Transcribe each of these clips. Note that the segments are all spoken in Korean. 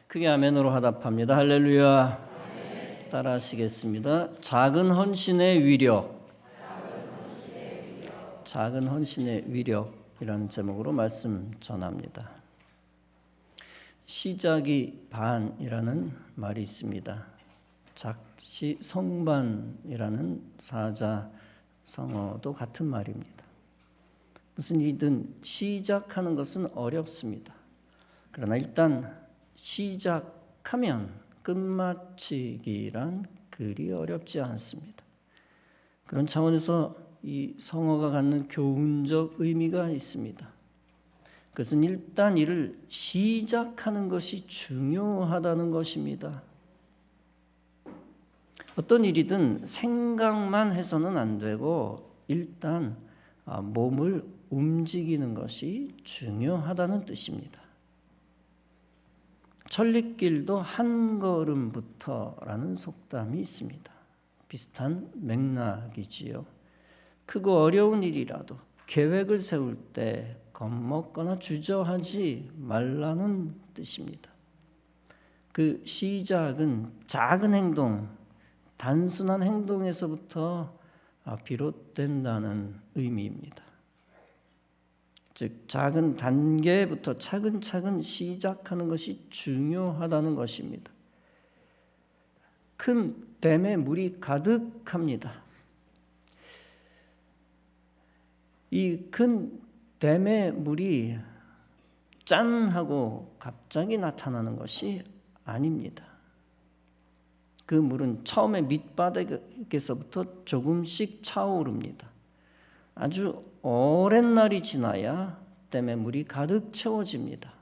크게 아멘으로 화답합니다. 할렐루야. 따라 하시겠습니다. 작은 헌신의 위력. 작은 헌신의 위력이라는 제목으로 말씀 전합니다. 시작이 반이라는 말이 있습니다. 작시 성반이라는 사자성어도 같은 말입니다. 무슨 일이든 시작하는 것은 어렵습니다. 그러나 일단 시작하면 끝마치기란 그리 어렵지 않습니다. 그런 차원에서 이 성어가 갖는 교훈적 의미가 있습니다. 그것은 일단 일을 시작하는 것이 중요하다는 것입니다. 어떤 일이든 생각만 해서는 안 되고 일단 몸을 움직이는 것이 중요하다는 뜻입니다. 천리길도 한 걸음부터라는 속담이 있습니다. 비슷한 맥락이지요. 크고 어려운 일이라도 계획을 세울 때 겁먹거나 주저하지 말라는 뜻입니다. 그 시작은 작은 행동, 단순한 행동에서부터 비롯된다는 의미입니다. 즉 작은 단계부터 차근차근 시작하는 것이 중요하다는 것입니다. 큰 댐에 물이 가득합니다. 이 큰 댐에 물이 짠 하고 갑자기 나타나는 것이 아닙니다. 그 물은 처음에 밑바닥에서부터 조금씩 차오릅니다. 아주 오랜 날이 지나야 댐에 물이 가득 채워집니다.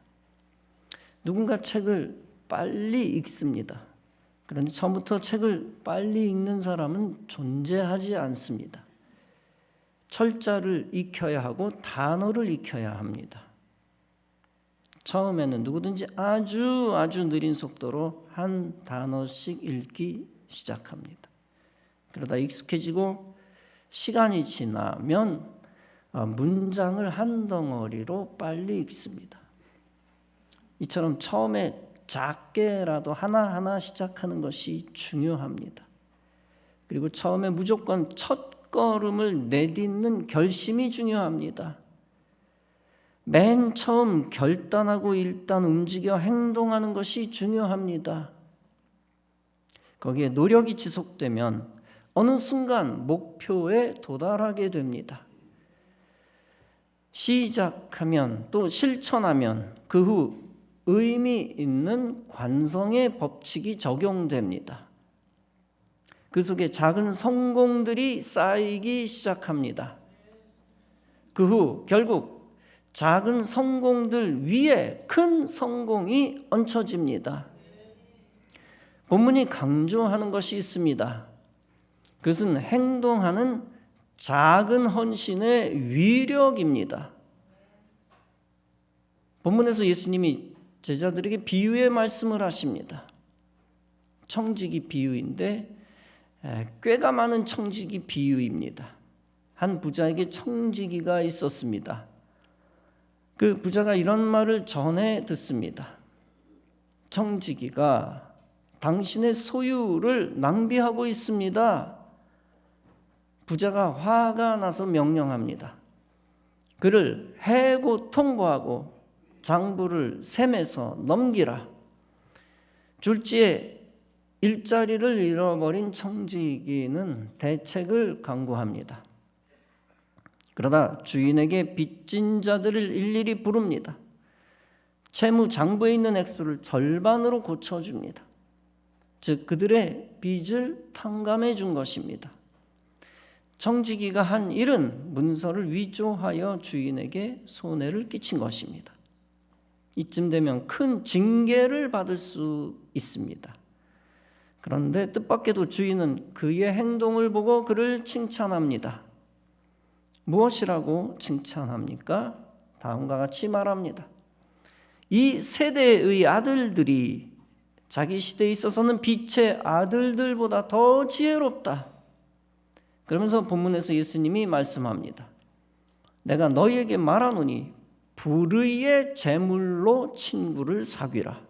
누군가 책을 빨리 읽습니다. 그런데 처음부터 책을 빨리 읽는 사람은 존재하지 않습니다. 철자를 익혀야 하고 단어를 익혀야 합니다. 처음에는 누구든지 아주 느린 속도로 한 단어씩 읽기 시작합니다. 그러다 익숙해지고 시간이 지나면 문장을 한 덩어리로 빨리 읽습니다. 이처럼 처음에 작게라도 하나하나 시작하는 것이 중요합니다. 그리고 처음에 무조건 첫 걸음을 내딛는 결심이 중요합니다. 맨 처음 결단하고 일단 움직여 행동하는 것이 중요합니다. 거기에 노력이 지속되면 어느 순간 목표에 도달하게 됩니다. 시작하면 또 실천하면 그 후 의미 있는 관성의 법칙이 적용됩니다. 그 속에 작은 성공들이 쌓이기 시작합니다. 그 후 결국 작은 성공들 위에 큰 성공이 얹혀집니다. 본문이 강조하는 것이 있습니다. 그것은 행동하는 작은 헌신의 위력입니다. 본문에서 예수님이 제자들에게 비유의 말씀을 하십니다. 청지기 비유인데 꾀가 많은 청지기 비유입니다. 한 부자에게 청지기가 있었습니다. 그 부자가 이런 말을 전해 듣습니다. 청지기가 당신의 소유를 낭비하고 있습니다. 부자가 화가 나서 명령합니다. 그를 해고 통보하고 장부를 셈에서 넘기라. 졸지에 일자리를 잃어버린 청지기는 대책을 강구합니다. 그러다 주인에게 빚진 자들을 일일이 부릅니다. 채무 장부에 있는 액수를 절반으로 고쳐줍니다. 즉 그들의 빚을 탕감해 준 것입니다. 청지기가 한 일은 문서를 위조하여 주인에게 손해를 끼친 것입니다. 이쯤 되면 큰 징계를 받을 수 있습니다. 그런데 뜻밖에도 주인은 그의 행동을 보고 그를 칭찬합니다. 무엇이라고 칭찬합니까? 다음과 같이 말합니다. 이 세대의 아들들이 자기 시대에 있어서는 빛의 아들들보다 더 지혜롭다. 그러면서 본문에서 예수님이 말씀합니다. 내가 너희에게 말하노니 불의의 재물로 친구를 사귀라.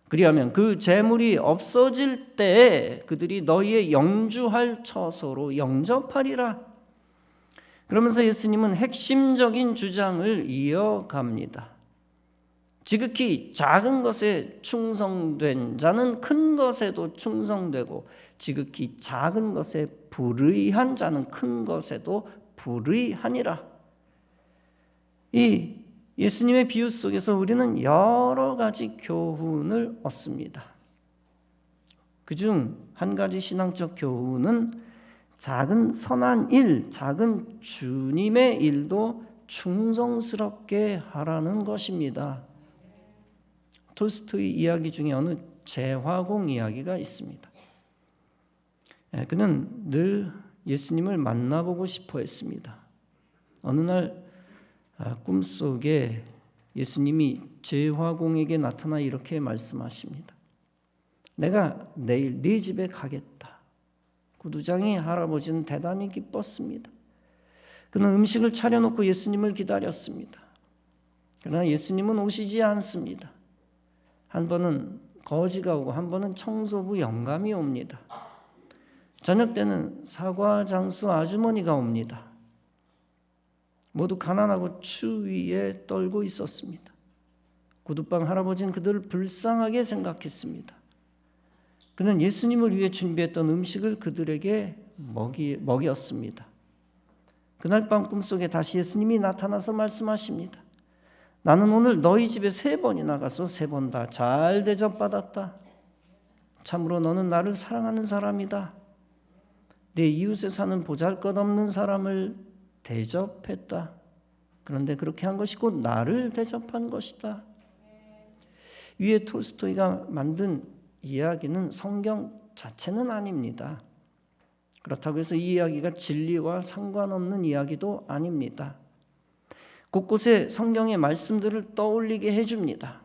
그리하면 그 재물이 없어질 때에 그들이 너희의 영주할 처소로 영접하리라. 그러면서 예수님은 핵심적인 주장을 이어갑니다. 지극히 작은 것에 충성된 자는 큰 것에도 충성되고 지극히 작은 것에 불의한 자는 큰 것에도 불의하니라. 이 예수님의 비유 속에서 우리는 여러 가지 교훈을 얻습니다. 그중 한 가지 신앙적 교훈은 작은 선한 일, 작은 주님의 일도 충성스럽게 하라는 것입니다. 톨스토이 이야기 중에 어느 재화공 이야기가 있습니다. 그는 늘 예수님을 만나보고 싶어 했습니다. 어느 날 꿈속에 예수님이 재화공에게 나타나 이렇게 말씀하십니다. 내가 내일 네 집에 가겠다. 구두장이 할아버지는 대단히 기뻤습니다. 그는 음식을 차려놓고 예수님을 기다렸습니다. 그러나 예수님은 오시지 않습니다. 한 번은 거지가 오고 한 번은 청소부 영감이 옵니다. 저녁 때는 사과 장수 아주머니가 옵니다. 모두 가난하고 추위에 떨고 있었습니다. 구두방 할아버지는 그들을 불쌍하게 생각했습니다. 그는 예수님을 위해 준비했던 음식을 그들에게 먹였습니다. 그날 밤 꿈속에 다시 예수님이 나타나서 말씀하십니다. 나는 오늘 너희 집에 3번이나 가서 3번 다 잘 대접받았다. 참으로 너는 나를 사랑하는 사람이다. 내 이웃에 사는 보잘것없는 사람을 대접했다. 그런데 그렇게 한 것이 곧 나를 대접한 것이다. 위에 톨스토이가 만든 이야기는 성경 자체는 아닙니다. 그렇다고 해서 이 이야기가 진리와 상관없는 이야기도 아닙니다. 곳곳에 성경의 말씀들을 떠올리게 해줍니다.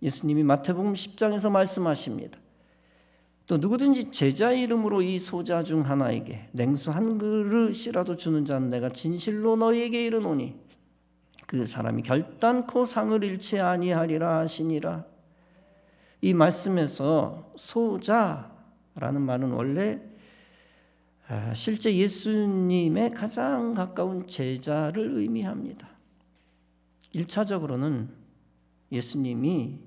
예수님이 마태복음 10장에서 말씀하십니다. 또 누구든지 제자 이름으로 이 소자 중 하나에게 냉수 한 그릇이라도 주는 자는 내가 진실로 너희에게 이르노니 그 사람이 결단코 상을 잃지 아니하리라 하시니라. 이 말씀에서 소자라는 말은 원래 실제 예수님의 가장 가까운 제자를 의미합니다. 1차적으로는 예수님의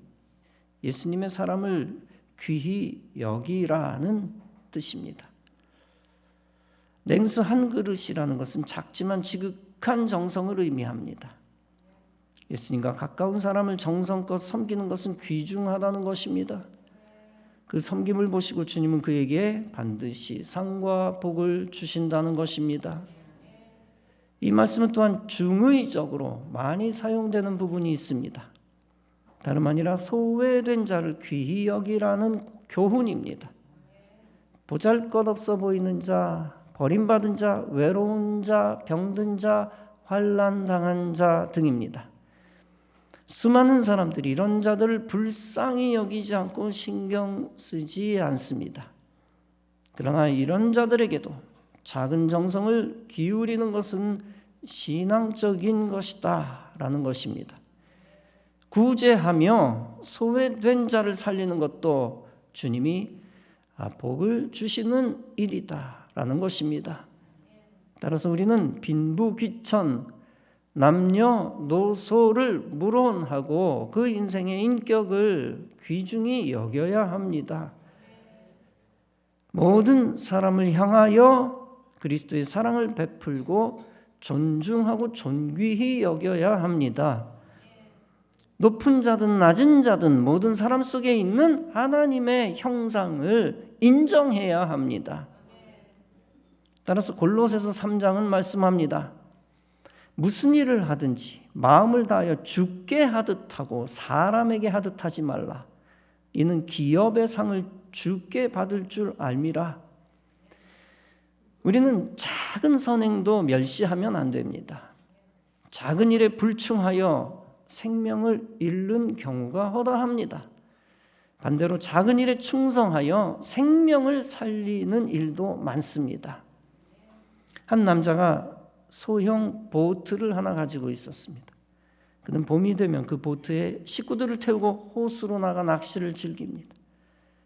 사람을 귀히 여기라는 뜻입니다. 냉수 한 그릇이라는 것은 작지만 지극한 정성을 의미합니다. 예수님과 가까운 사람을 정성껏 섬기는 것은 귀중하다는 것입니다. 그 섬김을 보시고 주님은 그에게 반드시 상과 복을 주신다는 것입니다. 이 말씀은 또한 중의적으로 많이 사용되는 부분이 있습니다. 다름 아니라 소외된 자를 귀히 여기라는 교훈입니다. 보잘것없어 보이는 자, 버림받은 자, 외로운 자, 병든 자, 환난당한 자 등입니다. 수많은 사람들이 이런 자들을 불쌍히 여기지 않고 신경 쓰지 않습니다. 그러나 이런 자들에게도 작은 정성을 기울이는 것은 신앙적인 것이다 라는 것입니다. 구제하며 소외된 자를 살리는 것도 주님이 복을 주시는 일이다 라는 것입니다. 따라서 우리는 빈부귀천, 남녀노소를 무론하고 그 인생의 인격을 귀중히 여겨야 합니다. 모든 사람을 향하여 그리스도의 사랑을 베풀고 존중하고 존귀히 여겨야 합니다. 높은 자든 낮은 자든 모든 사람 속에 있는 하나님의 형상을 인정해야 합니다. 따라서 골로새서 3장은 말씀합니다. 무슨 일을 하든지 마음을 다하여 주께 하듯 하고 사람에게 하듯 하지 말라. 이는 기업의 상을 주께 받을 줄 알미라. 우리는 작은 선행도 멸시하면 안 됩니다. 작은 일에 불충하여 생명을 잃는 경우가 허다합니다. 반대로 작은 일에 충성하여 생명을 살리는 일도 많습니다. 한 남자가 소형 보트를 하나 가지고 있었습니다. 그는 봄이 되면 그 보트에 식구들을 태우고 호수로 나가 낚시를 즐깁니다.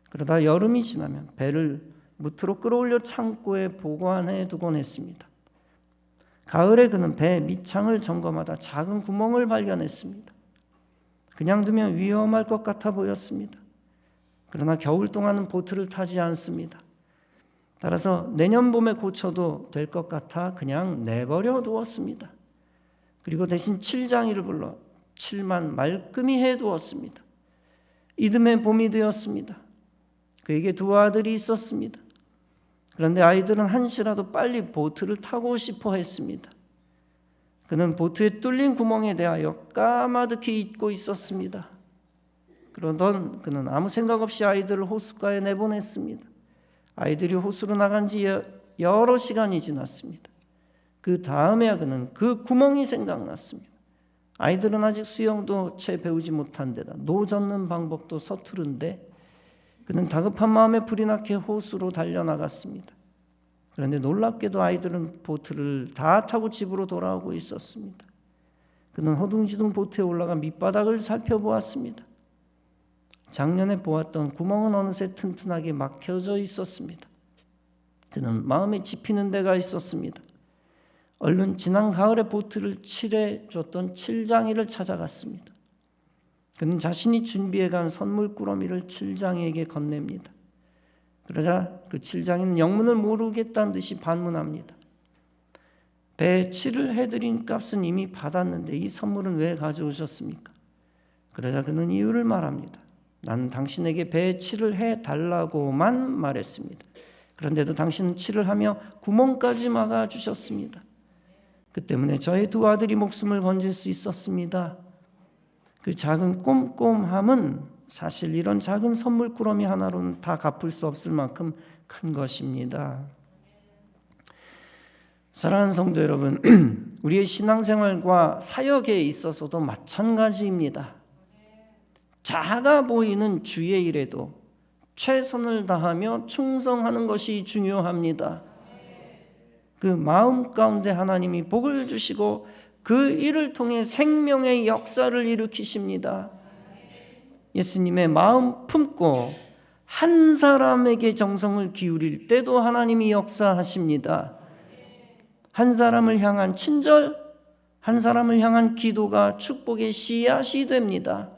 그러다 여름이 지나면 배를 무트로 끌어올려 창고에 보관해 두곤 했습니다. 가을에 그는 배 밑창을 점검하다 작은 구멍을 발견했습니다. 그냥 두면 위험할 것 같아 보였습니다. 그러나 겨울 동안은 보트를 타지 않습니다. 따라서 내년 봄에 고쳐도 될 것 같아 그냥 내버려 두었습니다. 그리고 대신 칠장이를 불러 칠만 말끔히 해두었습니다. 이듬해 봄이 되었습니다. 그에게 두 아들이 있었습니다. 그런데 아이들은 한시라도 빨리 보트를 타고 싶어 했습니다. 그는 보트에 뚫린 구멍에 대하여 까마득히 잊고 있었습니다. 그러던 그는 아무 생각 없이 아이들을 호숫가에 내보냈습니다. 아이들이 호수로 나간 지 여러 시간이 지났습니다. 그 다음에야 그는 그 구멍이 생각났습니다. 아이들은 아직 수영도 채 배우지 못한 데다 노 젓는 방법도 서투른데 그는 다급한 마음에 불이 나게 호수로 달려나갔습니다. 그런데 놀랍게도 아이들은 보트를 다 타고 집으로 돌아오고 있었습니다. 그는 허둥지둥 보트에 올라가 밑바닥을 살펴보았습니다. 작년에 보았던 구멍은 어느새 튼튼하게 막혀져 있었습니다. 그는 마음에 집히는 데가 있었습니다. 얼른 지난 가을에 보트를 칠해줬던 칠장이를 찾아갔습니다. 그는 자신이 준비해간 선물 꾸러미를 칠장이에게 건넵니다. 그러자 그 칠장이는 영문을 모르겠다는 듯이 반문합니다. 배에 칠을 해드린 값은 이미 받았는데 이 선물은 왜 가져오셨습니까? 그러자 그는 이유를 말합니다. 나는 당신에게 배에 칠을 해달라고만 말했습니다. 그런데도 당신은 칠을 하며 구멍까지 막아주셨습니다. 그 때문에 저의 두 아들이 목숨을 건질 수 있었습니다. 그 작은 꼼꼼함은 사실 이런 작은 선물 꾸러미 하나로는 다 갚을 수 없을 만큼 큰 것입니다. 사랑하는 성도 여러분, 우리의 신앙생활과 사역에 있어서도 마찬가지입니다. 작아 보이는 주의 일에도 최선을 다하며 충성하는 것이 중요합니다. 그 마음 가운데 하나님이 복을 주시고 그 일을 통해 생명의 역사를 일으키십니다. 예수님의 마음 품고 한 사람에게 정성을 기울일 때도 하나님이 역사하십니다. 한 사람을 향한 친절, 한 사람을 향한 기도가 축복의 씨앗이 됩니다.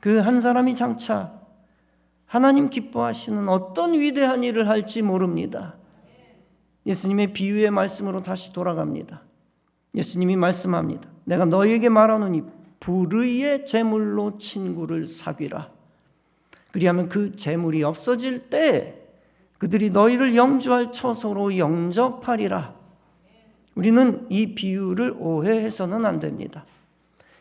그 한 사람이 장차 하나님 기뻐하시는 어떤 위대한 일을 할지 모릅니다. 예수님의 비유의 말씀으로 다시 돌아갑니다. 예수님이 말씀합니다. 내가 너희에게 말하노니 불의의 재물로 친구를 사귀라. 그리하면 그 재물이 없어질 때 그들이 너희를 영주할 처소로 영접하리라. 우리는 이 비유를 오해해서는 안 됩니다.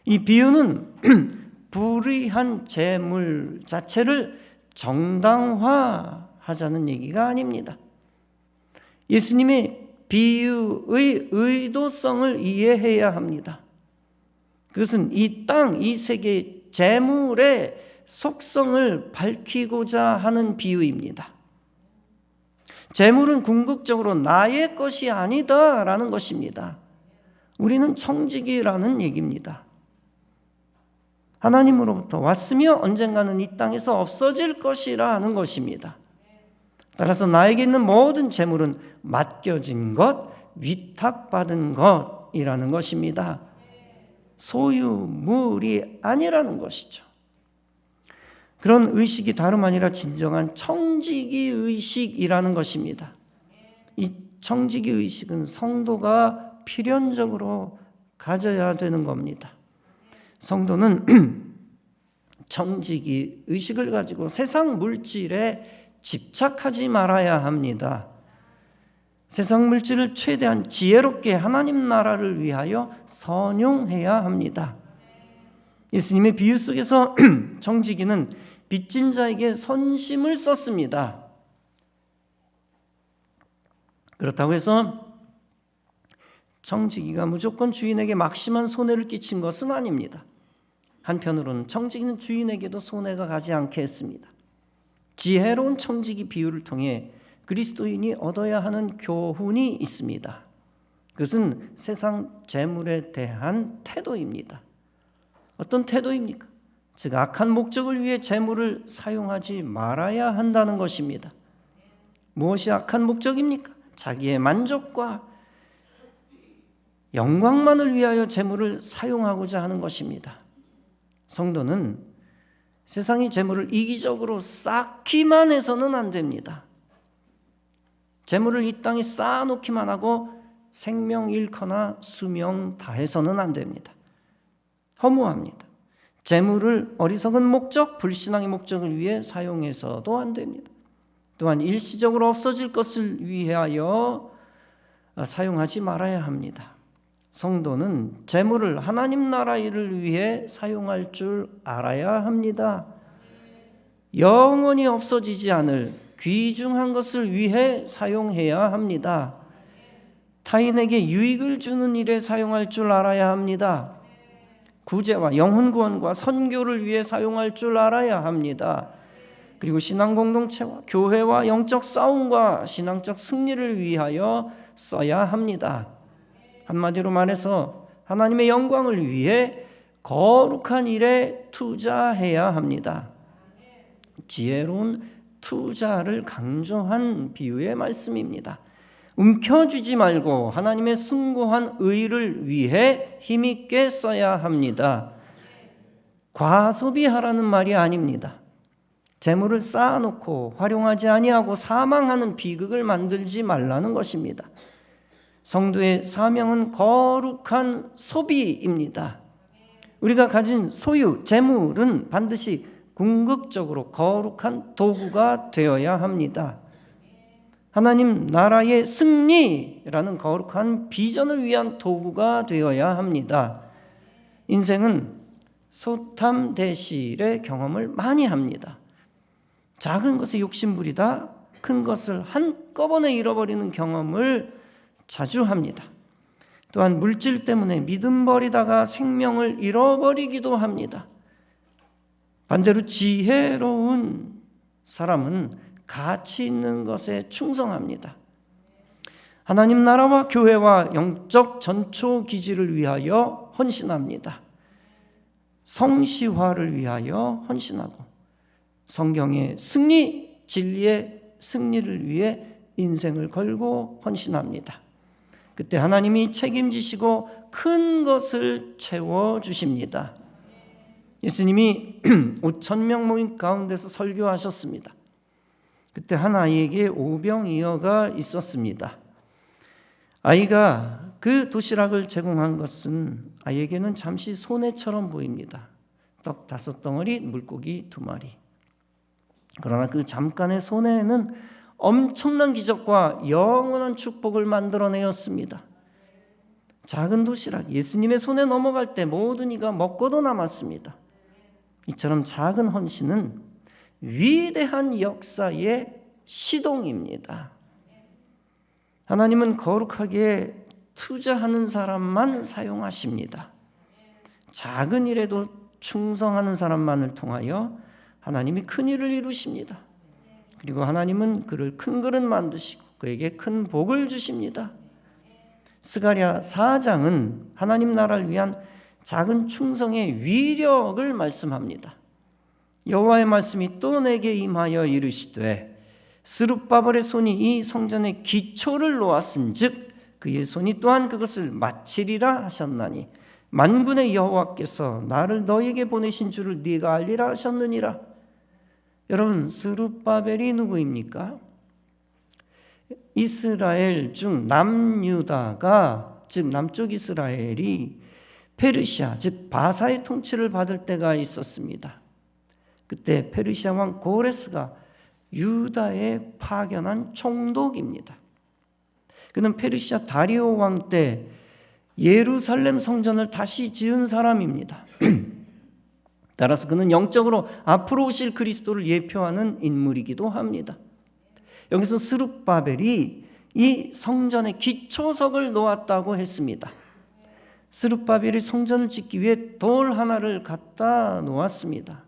이 비유는 불의한 재물 자체를 정당화하자는 얘기가 아닙니다. 예수님의 비유의 의도성을 이해해야 합니다. 그것은 이 땅, 이 세계의 재물의 속성을 밝히고자 하는 비유입니다. 재물은 궁극적으로 나의 것이 아니다라는 것입니다. 우리는 청지기라는 얘기입니다. 하나님으로부터 왔으며 언젠가는 이 땅에서 없어질 것이라는 것입니다. 따라서 나에게 있는 모든 재물은 맡겨진 것, 위탁받은 것이라는 것입니다. 소유물이 아니라는 것이죠. 그런 의식이 다름 아니라 진정한 청지기 의식이라는 것입니다. 이 청지기 의식은 성도가 필연적으로 가져야 되는 겁니다. 성도는 청지기 의식을 가지고 세상 물질에 집착하지 말아야 합니다. 세상 물질을 최대한 지혜롭게 하나님 나라를 위하여 선용해야 합니다. 예수님의 비유 속에서 청지기는 빚진 자에게 선심을 썼습니다. 그렇다고 해서 청지기가 무조건 주인에게 막심한 손해를 끼친 것은 아닙니다. 한편으로는 청지기는 주인에게도 손해가 가지 않게 했습니다. 지혜로운 청지기 비유를 통해 그리스도인이 얻어야 하는 교훈이 있습니다. 그것은 세상 재물에 대한 태도입니다. 어떤 태도입니까? 즉 악한 목적을 위해 재물을 사용하지 말아야 한다는 것입니다. 무엇이 악한 목적입니까? 자기의 만족과 영광만을 위하여 재물을 사용하고자 하는 것입니다. 성도는 세상의 재물을 이기적으로 쌓기만 해서는 안 됩니다. 재물을 이 땅에 쌓아놓기만 하고 생명 잃거나 수명 다해서는 안 됩니다. 허무합니다. 재물을 어리석은 목적, 불신앙의 목적을 위해 사용해서도 안 됩니다. 또한 일시적으로 없어질 것을 위하여 사용하지 말아야 합니다. 성도는 재물을 하나님 나라 일을 위해 사용할 줄 알아야 합니다. 영원히 없어지지 않을 귀중한 것을 위해 사용해야 합니다. 타인에게 유익을 주는 일에 사용할 줄 알아야 합니다. 구제와 영혼 구원과 선교를 위해 사용할 줄 알아야 합니다. 그리고 신앙 공동체와 교회와 영적 싸움과 신앙적 승리를 위하여 써야 합니다. 한마디로 말해서 하나님의 영광을 위해 거룩한 일에 투자해야 합니다. 지혜로운 투자를 강조한 비유의 말씀입니다. 움켜쥐지 말고 하나님의 숭고한 의를 위해 힘있게 써야 합니다. 과소비하라는 말이 아닙니다. 재물을 쌓아놓고 활용하지 아니하고 사망하는 비극을 만들지 말라는 것입니다. 성도의 사명은 거룩한 소비입니다. 우리가 가진 소유, 재물은 반드시 궁극적으로 거룩한 도구가 되어야 합니다. 하나님 나라의 승리라는 거룩한 비전을 위한 도구가 되어야 합니다. 인생은 소탐대실의 경험을 많이 합니다. 작은 것에 욕심부리다 큰 것을 한꺼번에 잃어버리는 경험을 자주 합니다. 또한 물질 때문에 믿음 버리다가 생명을 잃어버리기도 합니다. 반대로 지혜로운 사람은 가치 있는 것에 충성합니다. 하나님 나라와 교회와 영적 전초 기지를 위하여 헌신합니다. 성시화를 위하여 헌신하고 성경의 승리, 진리의 승리를 위해 인생을 걸고 헌신합니다. 그때 하나님이 책임지시고 큰 것을 채워주십니다. 예수님이 5,000명 모임 가운데서 설교하셨습니다. 그때 한 아이에게 오병이어가 있었습니다. 아이가 그 도시락을 제공한 것은 아이에게는 잠시 손해처럼 보입니다. 떡 5덩어리, 물고기 2마리. 그러나 그 잠깐의 손해는 엄청난 기적과 영원한 축복을 만들어내었습니다. 작은 도시락, 예수님의 손에 넘어갈 때 모든 이가 먹고도 남았습니다. 이처럼 작은 헌신은 위대한 역사의 시동입니다. 하나님은 거룩하게 투자하는 사람만 사용하십니다. 작은 일에도 충성하는 사람만을 통하여 하나님이 큰 일을 이루십니다. 그리고 하나님은 그를 큰 그릇 만드시고 그에게 큰 복을 주십니다. 스가랴 4장은 하나님 나라를 위한 작은 충성의 위력을 말씀합니다. 여호와의 말씀이 또 내게 임하여 이르시되 스룹바벨의 손이 이 성전의 기초를 놓았은즉 그의 손이 또한 그것을 마치리라 하셨나니 만군의 여호와께서 나를 너에게 보내신 줄을 네가 알리라 하셨느니라. 여러분, 스룹바벨이 누구입니까? 이스라엘 중 남유다가, 즉 남쪽 이스라엘이 페르시아, 즉 바사의 통치를 받을 때가 있었습니다. 그때 페르시아 왕 고레스가 유다에 파견한 총독입니다. 그는 페르시아 다리오 왕 때 예루살렘 성전을 다시 지은 사람입니다. 따라서 그는 영적으로 앞으로 오실 그리스도를 예표하는 인물이기도 합니다. 여기서 스룹바벨이 이 성전의 기초석을 놓았다고 했습니다. 스룹바벨이 성전을 짓기 위해 돌 하나를 갖다 놓았습니다.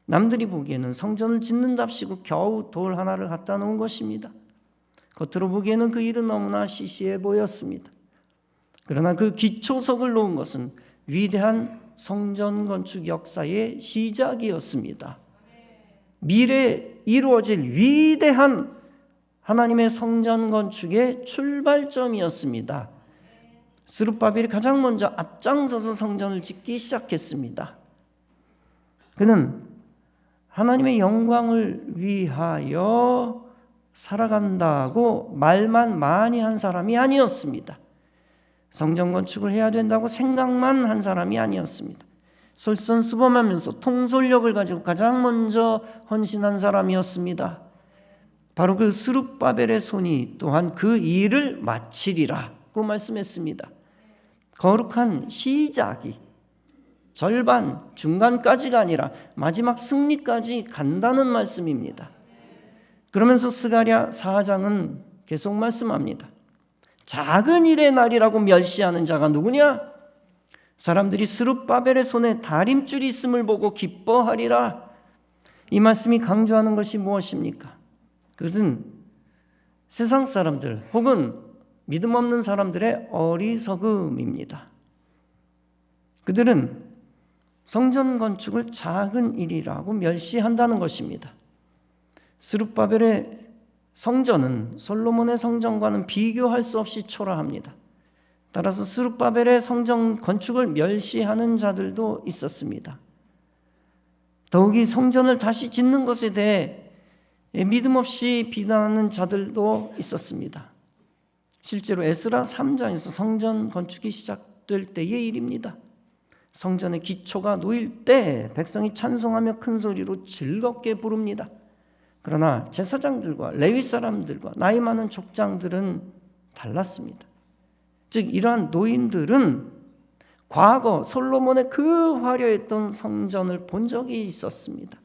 남들이 보기에는 성전을 짓는답시고 겨우 돌 하나를 갖다 놓은 것입니다. 겉으로 보기에는 그 일은 너무나 시시해 보였습니다. 그러나 그 기초석을 놓은 것은 위대한 성전 건축 역사의 시작이었습니다. 미래에 이루어질 위대한 하나님의 성전 건축의 출발점이었습니다. 스룹바벨이 가장 먼저 앞장서서 성전을 짓기 시작했습니다. 그는 하나님의 영광을 위하여 살아간다고 말만 많이 한 사람이 아니었습니다. 성전 건축을 해야 된다고 생각만 한 사람이 아니었습니다. 솔선수범하면서 통솔력을 가지고 가장 먼저 헌신한 사람이었습니다. 바로 그 스룹바벨의 손이 또한 그 일을 마치리라고 말씀했습니다. 거룩한 시작이 절반, 중간까지가 아니라 마지막 승리까지 간다는 말씀입니다. 그러면서 스가랴 4장은 계속 말씀합니다. 작은 일의 날이라고 멸시하는 자가 누구냐? 사람들이 스룹바벨의 손에 다림줄이 있음을 보고 기뻐하리라. 이 말씀이 강조하는 것이 무엇입니까? 그것은 세상 사람들 혹은 믿음 없는 사람들의 어리석음입니다. 그들은 성전 건축을 작은 일이라고 멸시한다는 것입니다. 스룹바벨의 성전은 솔로몬의 성전과는 비교할 수 없이 초라합니다. 따라서 스룹바벨의 성전 건축을 멸시하는 자들도 있었습니다. 더욱이 성전을 다시 짓는 것에 대해 믿음 없이 비난하는 자들도 있었습니다. 실제로 에스라 3장에서 성전 건축이 시작될 때의 일입니다. 성전의 기초가 놓일 때 백성이 찬송하며 큰 소리로 즐겁게 부릅니다. 그러나 제사장들과 레위 사람들과 나이 많은 족장들은 달랐습니다. 즉 이러한 노인들은 과거 솔로몬의 그 화려했던 성전을 본 적이 있었습니다.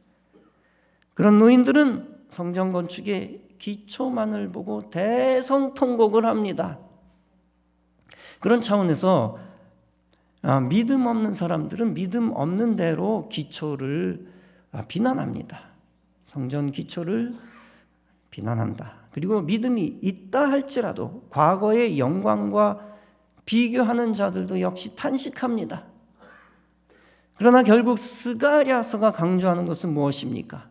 그런 노인들은 성전 건축의 기초만을 보고 대성통곡을 합니다. 그런 차원에서 믿음 없는 사람들은 믿음 없는 대로 기초를 비난합니다. 성전 기초를 비난한다. 그리고 믿음이 있다 할지라도 과거의 영광과 비교하는 자들도 역시 탄식합니다. 그러나 결국 스가랴서가 강조하는 것은 무엇입니까?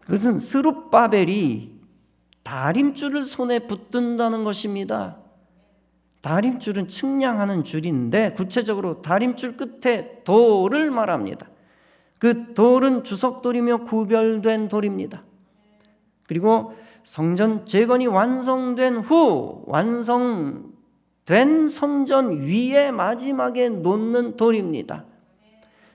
그것은 스룹바벨이 다림줄을 손에 붙든다는 것입니다. 다림줄은 측량하는 줄인데 구체적으로 다림줄 끝에 돌을 말합니다. 그 돌은 주석돌이며 구별된 돌입니다. 그리고 성전 재건이 완성된 후 완성된 성전 위에 마지막에 놓는 돌입니다.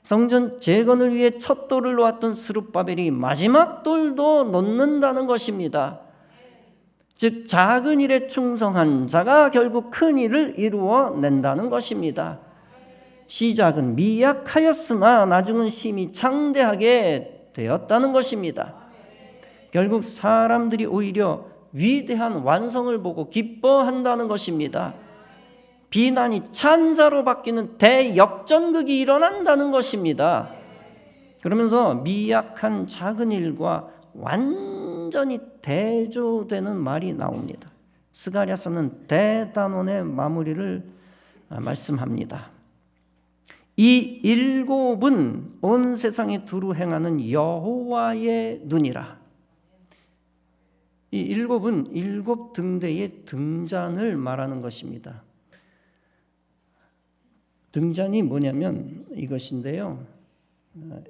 성전 재건을 위해 첫 돌을 놓았던 스룹바벨이 마지막 돌도 놓는다는 것입니다. 즉 작은 일에 충성한 자가 결국 큰 일을 이루어낸다는 것입니다. 시작은 미약하였으나 나중은 심히 창대하게 되었다는 것입니다. 결국 사람들이 오히려 위대한 완성을 보고 기뻐한다는 것입니다. 비난이 찬사로 바뀌는 대역전극이 일어난다는 것입니다. 그러면서 미약한 작은 일과 완전히 대조되는 말이 나옵니다. 스가랴서는 대단원의 마무리를 말씀합니다. 이 일곱은 온 세상에 두루 행하는 여호와의 눈이라. 이 일곱은 일곱 등대의 등잔을 말하는 것입니다. 등잔이 뭐냐면 이것인데요.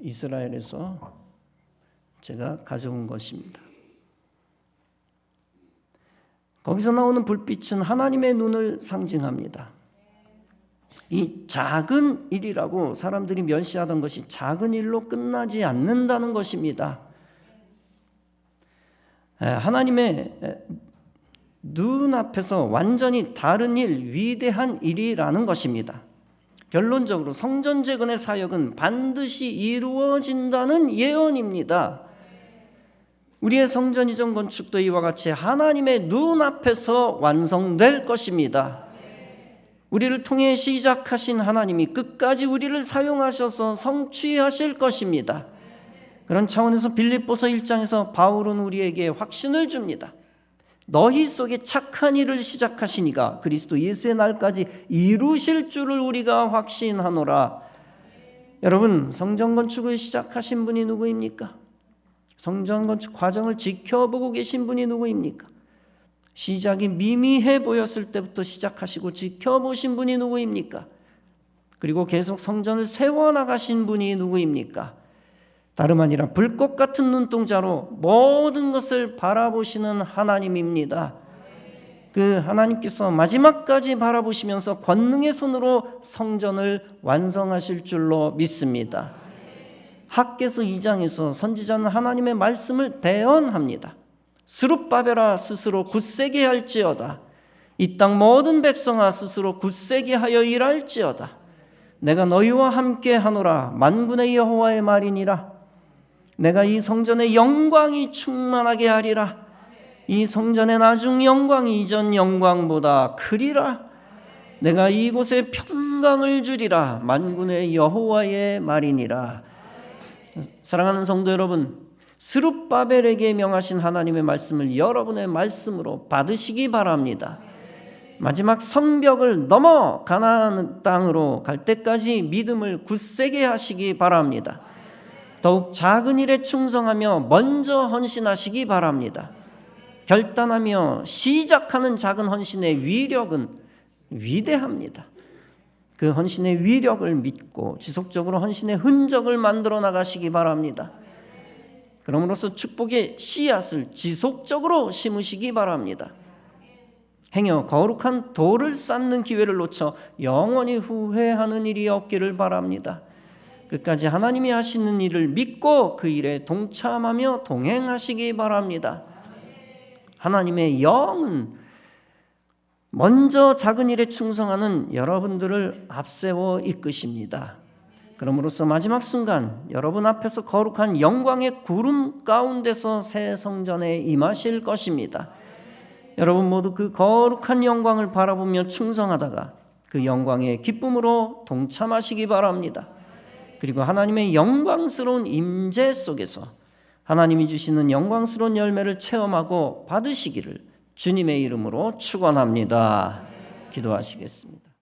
이스라엘에서 제가 가져온 것입니다. 거기서 나오는 불빛은 하나님의 눈을 상징합니다. 이 작은 일이라고 사람들이 멸시하던 것이 작은 일로 끝나지 않는다는 것입니다. 하나님의 눈앞에서 완전히 다른 일, 위대한 일이라는 것입니다. 결론적으로 성전 재건의 사역은 반드시 이루어진다는 예언입니다. 우리의 성전 이전 건축도 이와 같이 하나님의 눈앞에서 완성될 것입니다. 우리를 통해 시작하신 하나님이 끝까지 우리를 사용하셔서 성취하실 것입니다. 그런 차원에서 빌립보서 1장에서 바울은 우리에게 확신을 줍니다. 너희 속에 착한 일을 시작하시니가 그리스도 예수의 날까지 이루실 줄을 우리가 확신하노라. 여러분, 성전 건축을 시작하신 분이 누구입니까? 성전 건축 과정을 지켜보고 계신 분이 누구입니까? 시작이 미미해 보였을 때부터 시작하시고 지켜보신 분이 누구입니까? 그리고 계속 성전을 세워나가신 분이 누구입니까? 다름 아니라 불꽃 같은 눈동자로 모든 것을 바라보시는 하나님입니다. 그 하나님께서 마지막까지 바라보시면서 권능의 손으로 성전을 완성하실 줄로 믿습니다. 학개서 2장에서 선지자는 하나님의 말씀을 대언합니다. 스룹바벨아 스스로 굳세게 할지어다. 이 땅 모든 백성아 스스로 굳세게 하여 일할지어다. 내가 너희와 함께 하노라. 만군의 여호와의 말이니라. 내가 이 성전의 영광이 충만하게 하리라. 이 성전의 나중 영광이 이전 영광보다 크리라. 내가 이곳에 평강을 주리라. 만군의 여호와의 말이니라. 사랑하는 성도 여러분, 스룹바벨에게 명하신 하나님의 말씀을 여러분의 말씀으로 받으시기 바랍니다. 마지막 성벽을 넘어 가나안 땅으로 갈 때까지 믿음을 굳세게 하시기 바랍니다. 더욱 작은 일에 충성하며 먼저 헌신하시기 바랍니다. 결단하며 시작하는 작은 헌신의 위력은 위대합니다. 그 헌신의 위력을 믿고 지속적으로 헌신의 흔적을 만들어 나가시기 바랍니다. 그럼으로써 축복의 씨앗을 지속적으로 심으시기 바랍니다. 행여 거룩한 돌을 쌓는 기회를 놓쳐 영원히 후회하는 일이 없기를 바랍니다. 끝까지 하나님이 하시는 일을 믿고 그 일에 동참하며 동행하시기 바랍니다. 하나님의 영은 먼저 작은 일에 충성하는 여러분들을 앞세워 이끄십니다. 그럼으로써 마지막 순간 여러분 앞에서 거룩한 영광의 구름 가운데서 새 성전에 임하실 것입니다. 여러분 모두 그 거룩한 영광을 바라보며 충성하다가 그 영광의 기쁨으로 동참하시기 바랍니다. 그리고 하나님의 영광스러운 임재 속에서 하나님이 주시는 영광스러운 열매를 체험하고 받으시기를 주님의 이름으로 축원합니다. 기도하시겠습니다.